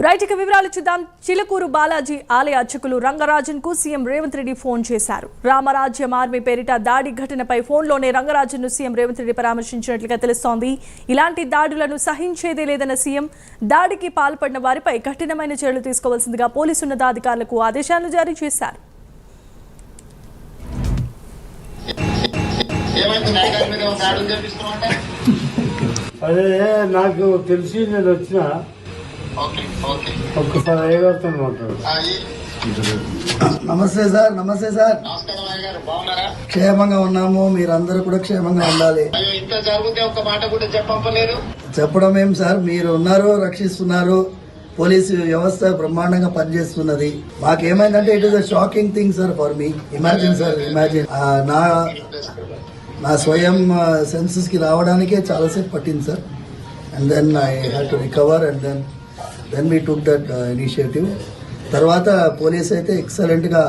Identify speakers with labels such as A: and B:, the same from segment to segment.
A: Right ఇక వివరాలు చూద్దాం. చిలుకూరు బాలాజీ ఆలయ అర్చకులు రంగరాజన్ కు సీఎం రేవంత్ రెడ్డి ఫోన్ చేశారు. రామరాజ్యం ఆర్మీ పేరిట దాడి ఘటనపై ఫోన్లోనే రంగరాజన్ ను సీఎం రేవంత్ రెడ్డి పరామర్శించినట్లుగా తెలుస్తోంది. ఇలాంటి దాడులను సహించేదే లేదన్న సీఎం దాడికి పాల్పడిన వారిపై కఠినమైన చర్యలు తీసుకోవాల్సిందిగా పోలీసు ఉన్నతాధికారులకు ఆదేశాలు జారీ చేశారు.
B: అదే నాకు తెలిసి నేను వచ్చిన ఒక్కసారి అయ్యగారితో మాట్లాడు.
C: నమస్తే సార్. నమస్తే సార్. క్షేమంగా ఉన్నాము, మీరందరూ కూడా క్షేమంగా ఉండాలి.
D: ఇంత జరిగితే ఒక మాట కూడా చెప్పలేదు.
C: చెప్పడం ఏం సార్, మీరు ఉన్నారు, రక్షిస్తున్నారు. పోలీసు వ్యవస్థ బ్రహ్మాండంగా పనిచేస్తున్నది. మాకేమైందంటే it is a shocking thing sir for me. Imagine sir, imagine నా స్వయం సెన్సెస్ కి రావడానికే చాలాసేపు పట్టింది సార్. And then I had to recover and then we took that initiative. తర్వాత పోలీస్ అయితే ఎక్సలెంట్ గా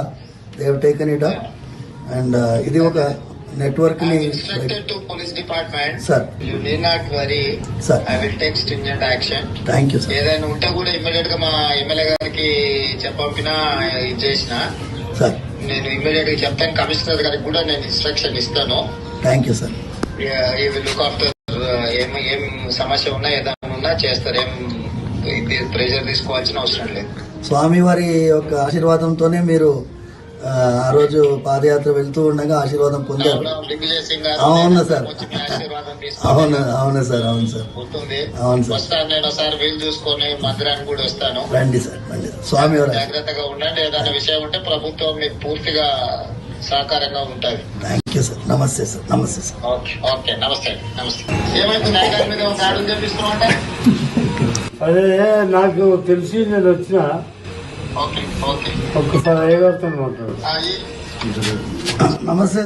C: they have taken it up. And ఇది ఒక నెట్వర్క్ ని
D: police department
C: sir.
D: You need not worry sir, I will take stringent action.
C: Thank you sir.
D: ఏదైనా ఉంటే కూడా immediate గా మా ఎమ్మెల్యే గారికి చెప్పినా ఇది చేసిన
C: సార్.
D: నేను ఇమ్మీడియట్ గా చెప్తాను. కమిషనర్ గారికి కూడా నేను ఇన్స్ట్రక్షన్ ఇస్తాను.
C: Thank you sir.
D: ఈ విల్ లుక్ ఆఫ్టర్ ఏం సమస్య ఉన్నా ఏదైనా ఉన్నా చేస్తారు. ప్రెషర్ తీసుకోవాల్సిన అవసరం లేదు.
C: స్వామివారి యొక్క ఆశీర్వాదంతోనే మీరు ఆ రోజు పాదయాత్ర వెళ్తూ ఉండగా ఆశీర్వాదం పొందారు. అవును సార్. అవును సార్. అవును సార్. అవును సార్.
D: వస్తాను నేను ఒకసారి వీలు చూసుకొని మందిరానికి కూడా వస్తాను.
C: రండి సార్, రండి. స్వామివారి
D: జాగ్రత్తగా ఉండండి. ఏదైనా విషయం ఉంటే ప్రభుత్వం మీకు పూర్తిగా సహకారంగా ఉంటుంది.
C: Thank you sir. నమస్తే సార్. నమస్తే సార్.
D: ఓకే నమస్తే. ఏమైంది నాయకుల మీద దాడులు చేపిస్తున్నామంటే?
B: అదే నాకు తెలిసి నేను వచ్చిన ఒక్కసారి అయ్యగారితో మాట్లాడు.
C: నమస్తే.